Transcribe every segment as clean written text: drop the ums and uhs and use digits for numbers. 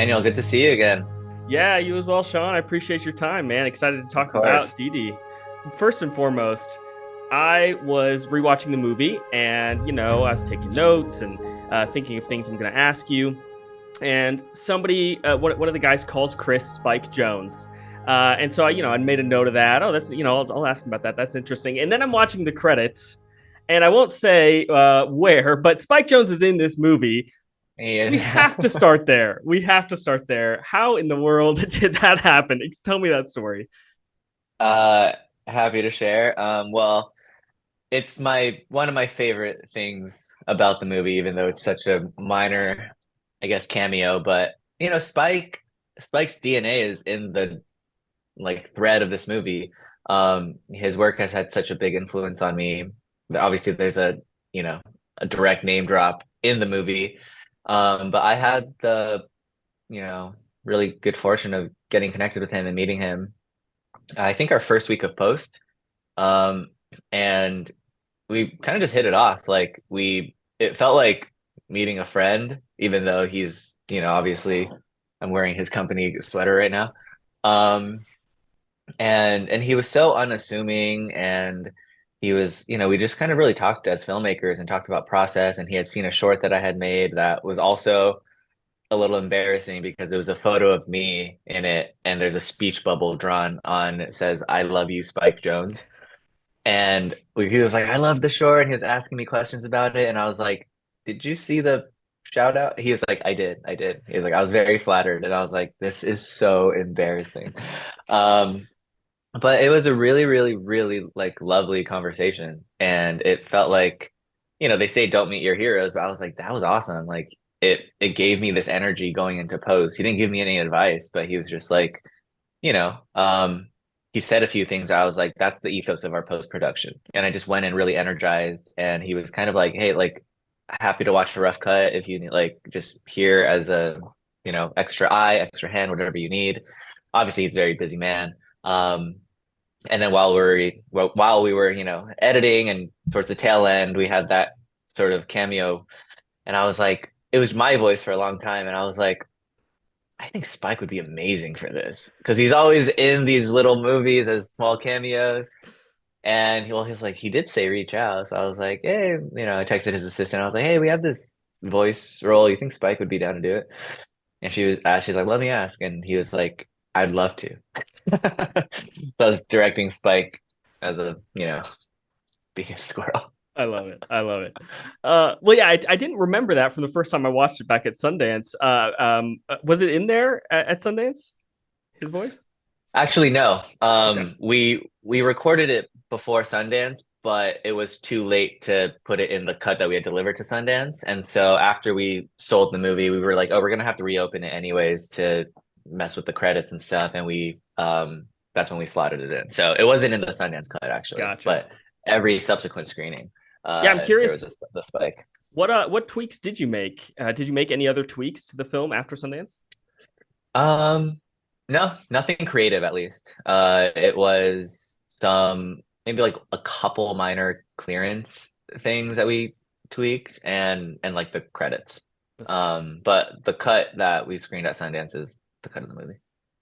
Daniel, good to see you again. Yeah, you as well, Sean. I appreciate your time, man. Excited to Of talk course. about Didi. First and foremost, I was rewatching the movie and, I was taking notes and thinking of things I'm going to ask you. And somebody, one of the guys calls Chris Spike Jones. And so I made a note of that. Oh, that's, I'll ask him about that. That's interesting. And then I'm watching the credits and I won't say where, but Spike Jones is in this movie. We Yeah. have to start there. We have to start there. How in the world did that happen? Tell me that story. uh, Happy to share. Well, it's my one of my favorite things about the movie, even though it's such a minor, I guess, cameo. But Spike's DNA is in the thread of this movie. His work has had such a big influence on me. Obviously, there's you know, a direct name drop in the movie. But I had the you know, really good fortune of getting connected with him and meeting him. I think our first week of post. Um, and we kind of just hit it off. It felt like meeting a friend, even though obviously I'm wearing his company sweater right now. Um, and he was so unassuming and we just kind of really talked as filmmakers and talked about process. And he had seen a short that I had made that was also a little embarrassing because it was a photo of me in it, and there's a speech bubble drawn on it says, "I love you, Spike Jones." And he was like, "I love the short." And he was asking me questions about it, and I was like, "Did you see the shout out?" He was like, I did." He was like, "I was very flattered," and I was like, "This is so embarrassing." Um, but it was a really, really, really lovely conversation, and it felt like, they say don't meet your heroes, but I was like, that was awesome. Like it gave me this energy going into post. He didn't give me any advice, but he was just like, you know, um, he said a few things. I was like, that's the ethos of our post production, and I just went in really energized. And he was kind of like, hey, happy to watch the rough cut if you need, just here as a extra eye, extra hand, whatever you need. Obviously, he's a very busy man. Um, and then while we were, editing and towards the tail end, we had that sort of cameo, and I was like, it was my voice for a long time, and I was like, I think Spike would be amazing for this because he's always in these little movies as small cameos. And he was like, he did say reach out. So I was like, hey, I texted his assistant. I was like, hey, we have this voice role. You think Spike would be down to do it? And she's like, let me ask. And he was like, I'd love to. So I was directing Spike as being a squirrel. I love it. I love it. Well, yeah, I didn't remember that from the first time I watched it back at Sundance. Was it in there at Sundance? His voice? Actually, no. Okay. We recorded it before Sundance, but it was too late to put it in the cut that we had delivered to Sundance. And so after we sold the movie, we were like, oh, we're gonna have to reopen it anyways to mess with the credits and stuff. And we that's when we slotted it in. So it wasn't in the Sundance cut actually, Gotcha. but every subsequent screening, Yeah, I'm there was curious. the spike. What tweaks did you make? Did you make any other tweaks to the film after Sundance? Um, no, nothing creative at least. It was some maybe like a couple minor clearance things that we tweaked and like the credits. That's awesome. But the cut that we screened at Sundance is the cut of the movie,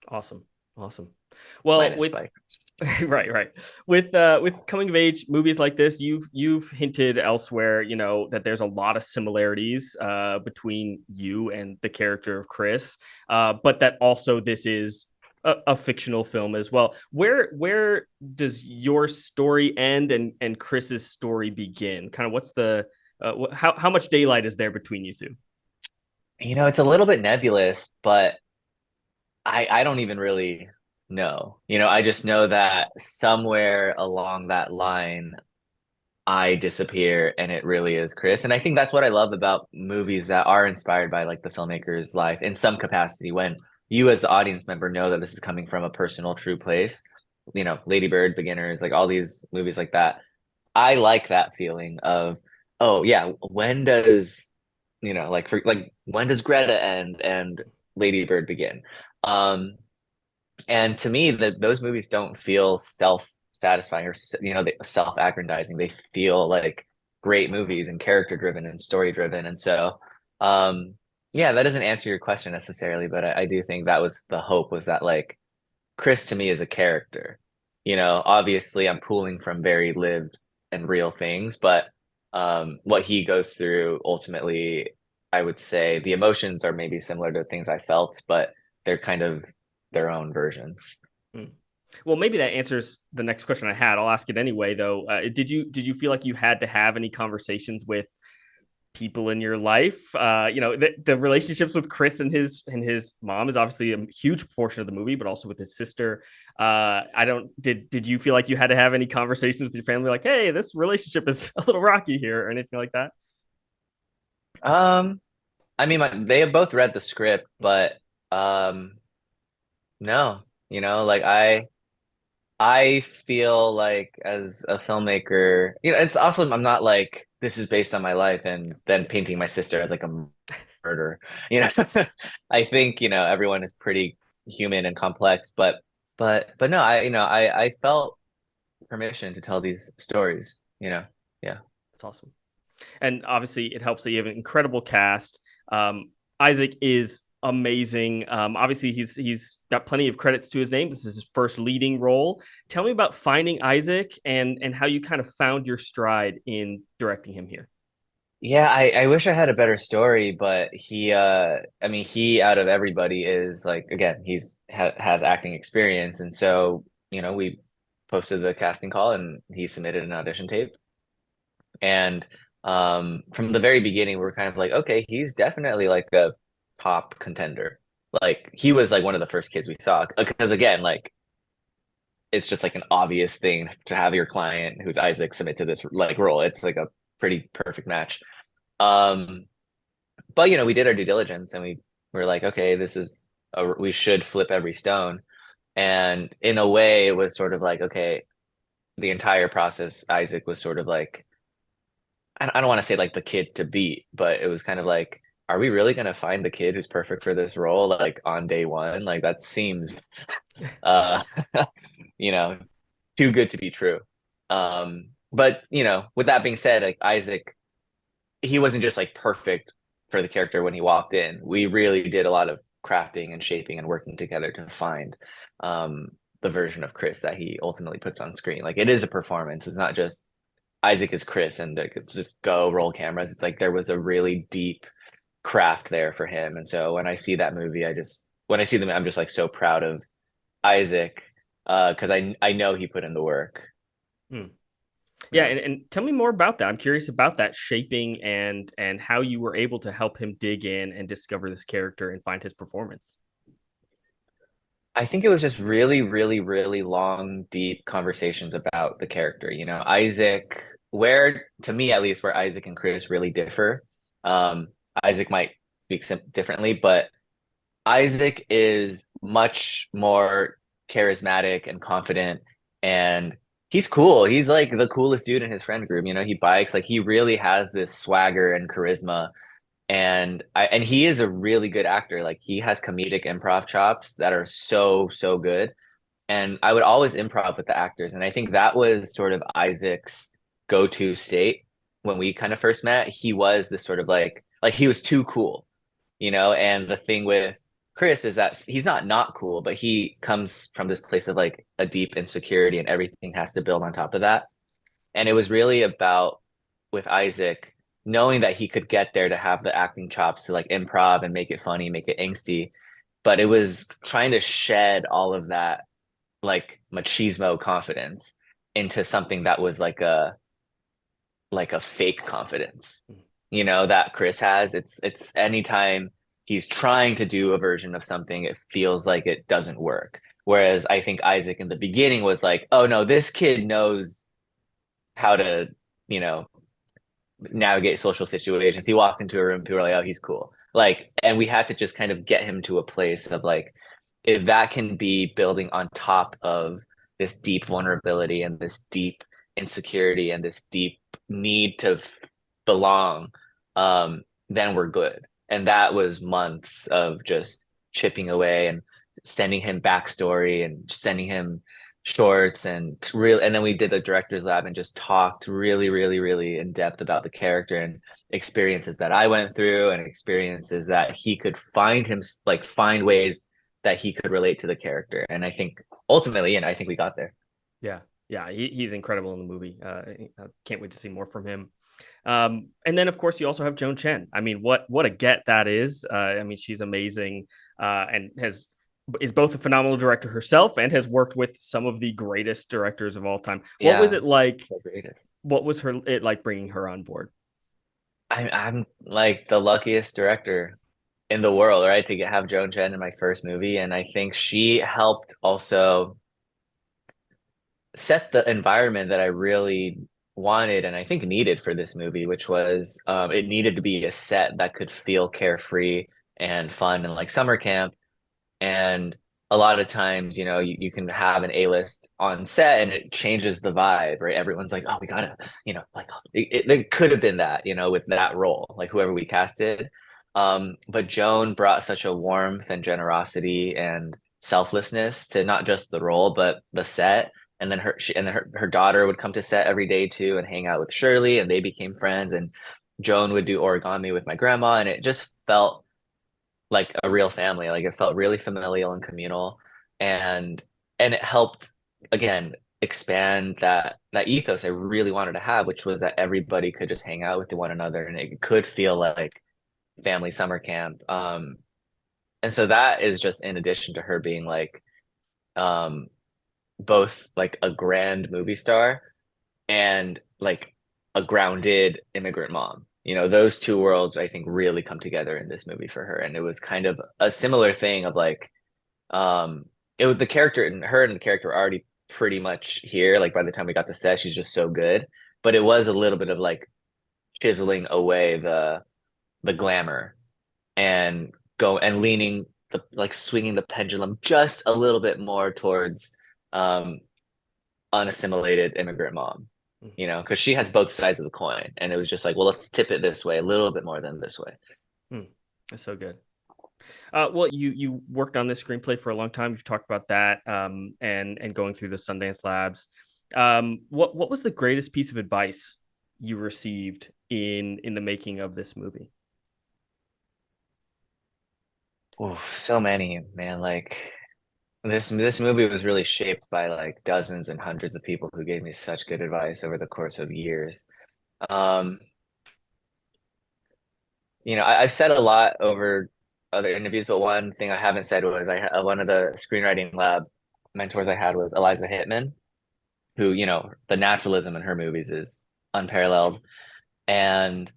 Awesome. Awesome. Well, minus with Spike. right. With coming of age movies like this, you've hinted elsewhere, that there's a lot of similarities between you and the character of Chris, but that also this is a fictional film as well. Where does your story end and Chris's story begin? Kind of what's the how much daylight is there between you two? It's a little bit nebulous, but I don't even really know. I just know that somewhere along that line I disappear and it really is Chris. And I think that's what I love about movies that are inspired by like the filmmaker's life in some capacity when you as the audience member know that this is coming from a personal true place. Lady Bird, Beginners, like all these movies like that. I like that feeling of, oh yeah, when does when does Greta end and Lady Bird begin? Um and to me, that those movies don't feel self-satisfying or self-aggrandizing. They feel like great movies and character-driven and story-driven. And so, um, yeah, that doesn't answer your question necessarily, but I do think that was the hope, was that like Chris to me is a character. Obviously I'm pulling from very lived and real things, but what he goes through ultimately, I would say the emotions are maybe similar to things I felt, but they're kind of their own version. Hmm. Well, maybe that answers the next question I had. I'll ask it anyway, though. Did you feel like you had to have any conversations with people in your life? The relationships with Chris and his mom is obviously a huge portion of the movie, but also with his sister. I don't did you feel like you had to have any conversations with your family, like, hey, this relationship is a little rocky here, or anything like that? Um, I mean, they have both read the script, but um, no, like I feel like as a filmmaker, it's awesome. I'm not like this is based on my life and then painting my sister as like a murderer. You know, I think, everyone is pretty human and complex, but no, I felt permission to tell these stories. Yeah. It's awesome. And obviously it helps that you have an incredible cast. Isaac is amazing. Obviously he's got plenty of credits to his name. This is his first leading role. Tell me about finding Isaac and how you kind of found your stride in directing him here. Yeah, I wish I had a better story, but I mean, he out of everybody is like, again, has acting experience. And so, we posted the casting call and he submitted an audition tape. And from the very beginning, we are kind of like, okay, he's definitely like a top contender. Like he was like one of the first kids we saw. Because again, like it's just like an obvious thing to have your client who's Isaac submit to this like role. It's like a pretty perfect match. Um, but we did our due diligence and we were like, okay, we should flip every stone. And in a way, it was sort of like, okay, the entire process, Isaac was sort of like, I don't want to say like the kid to beat, but it was kind of like, are we really going to find the kid who's perfect for this role like on day one? Like that seems, uh, you know, too good to be true. But with that being said, like Isaac, he wasn't just like perfect for the character when he walked in. We really did a lot of crafting and shaping and working together to find um, the version of Chris that he ultimately puts on screen. Like it is a performance. It's not just Isaac is Chris and like, it's just go roll cameras. It's like there was a really deep craft there for him. And so when I see that movie, when I see them, I'm just like so proud of Isaac because I know he put in the work. Hmm. Yeah, Yeah. and tell me more about that. I'm curious about that shaping and how you were able to help him dig in and discover this character and find his performance. I think it was just really, really, really long, deep conversations about the character. Isaac, where to me at least, where Isaac and Chris really differ. Um, Isaac might speak differently, but Isaac is much more charismatic and confident, and he's cool. He's like the coolest dude in his friend group. He bikes, like he really has this swagger and charisma and he is a really good actor. Like he has comedic improv chops that are so, so good. And I would always improv with the actors. And I think that was sort of Isaac's go-to state when we kind of first met. He was this sort of like he was too cool. And the thing with Chris is that he's not cool, but he comes from this place of like a deep insecurity and everything has to build on top of that. And it was really about with Isaac knowing that he could get there to have the acting chops to like improv and make it funny, make it angsty. But it was trying to shed all of that like machismo confidence into something that was like a fake confidence, that Chris has. It's anytime he's trying to do a version of something, it feels like it doesn't work. Whereas I think Isaac in the beginning was like, oh no, this kid knows how to, you know, navigate social situations. He walks into a room, people are like, oh, he's cool. Like, and we had to just kind of get him to a place of like, if that can be building on top of this deep vulnerability and this deep insecurity and this deep need to belong, then we're good. And that was months of just chipping away and sending him backstory and sending him shorts and real, and then we did the director's lab and just talked really, really, really in depth about the character and experiences that I went through and experiences that he could find ways that he could relate to the character. And I think ultimately, and I think we got there. Yeah, yeah, he's incredible in the movie. I can't wait to see more from him. And then, of course, you also have Joan Chen. I mean, what a get that is. I mean, she's amazing and is both a phenomenal director herself and has worked with some of the greatest directors of all time. What was Yeah, it like? so great. What was it like bringing her on board? I'm like the luckiest director in the world, right? To have Joan Chen in my first movie. And I think she helped also set the environment that I really wanted and I think needed for this movie, which was it needed to be a set that could feel carefree and fun and like summer camp. And a lot of times, you can have an A-list on set and it changes the vibe, right? Everyone's like, oh, we gotta, like it could have been that, with that role, like whoever we casted. But Joan brought such a warmth and generosity and selflessness to not just the role, but the set. And then her daughter would come to set every day too and hang out with Shirley, and they became friends. And Joan would do origami with my grandma, and it just felt like a real family. Like it felt really familial and communal, and it helped again expand that ethos I really wanted to have, which was that everybody could just hang out with one another and it could feel like family summer camp. And so that is just in addition to her being like um both like a grand movie star and like a grounded immigrant mom. Those two worlds I think really come together in this movie for her. And it was kind of a similar thing of like it was the character and her and the character were already pretty much here. Like by the time we got the set, she's just so good. But it was a little bit of like chiseling away the glamour and leaning the like swinging the pendulum just a little bit more towards um unassimilated immigrant mom, because she has both sides of the coin. And it was just like, well, let's tip it this way a little bit more than this way. That's so good. Well, you worked on this screenplay for a long time. You've talked about that, and going through the Sundance Labs. What was the greatest piece of advice you received in the making of this movie? Oh, so many, man. Like this movie was really shaped by like dozens and hundreds of people who gave me such good advice over the course of years. Um, I've said a lot over other interviews, but one thing I haven't said was one of the screenwriting lab mentors I had was Eliza Hittman, who, the naturalism in her movies is unparalleled. And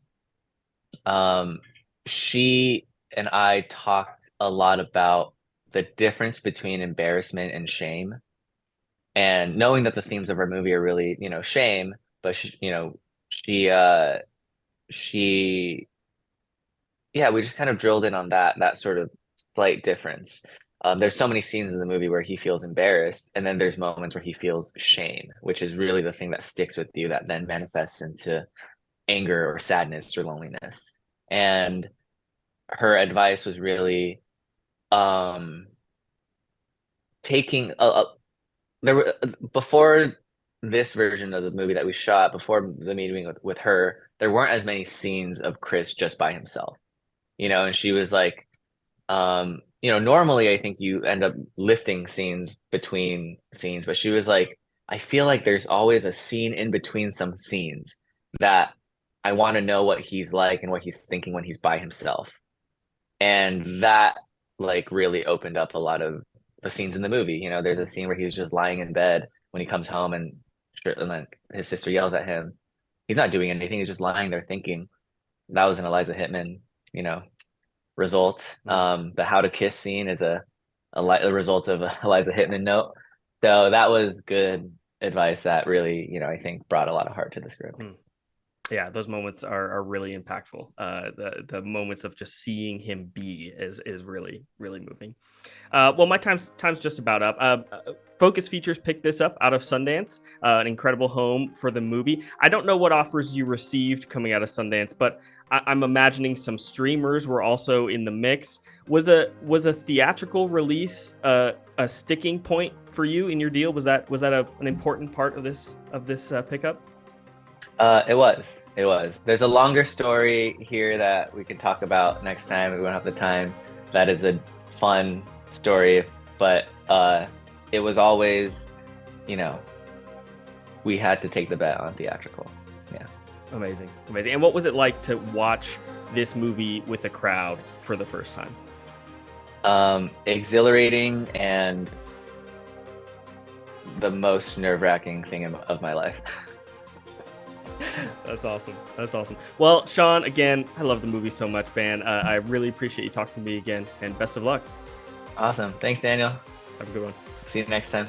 um, she and I talked a lot about the difference between embarrassment and shame. And knowing that the themes of our movie are really, shame, but she yeah, we just kind of drilled in on that sort of slight difference. There's so many scenes in the movie where he feels embarrassed, and then there's moments where he feels shame, which is really the thing that sticks with you that then manifests into anger or sadness or loneliness. And her advice was really um taking there were before this version of the movie that we shot, before the meeting with her, there weren't as many scenes of Chris just by himself, and she was like, normally I think you end up lifting scenes between scenes, but she was like, I feel like there's always a scene in between some scenes that I want to know what he's like and what he's thinking when he's by himself. And that like really opened up a lot of the scenes in the movie. There's a scene where he's just lying in bed when he comes home and then his sister yells at him. He's not doing anything. He's just lying there thinking. That was an Eliza Hittman, result. The How to Kiss scene is a result of a Eliza Hittman note. So that was good advice that really, I think brought a lot of heart to the script. Yeah, those moments are really impactful. The moments of just seeing him be is really really moving. Well, my time's just about up. Focus Features picked this up out of Sundance, an incredible home for the movie. I don't know what offers you received coming out of Sundance, but I'm imagining some streamers were also in the mix. Was a theatrical release a sticking point for you in your deal? Was that an important part of this pickup? It was. There's a longer story here that we can talk about next time. We won't have the time. That is a fun story, but it was always, you know, we had to take the bet on theatrical. Yeah. Amazing. And what was it like to watch this movie with a crowd for the first time? Exhilarating and the most nerve-wracking thing of my life. That's awesome. Well, Sean, again, I love the movie so much, man. I really appreciate you talking to me again, and best of luck. Awesome. Thanks, Daniel. Have a good one. See you next time.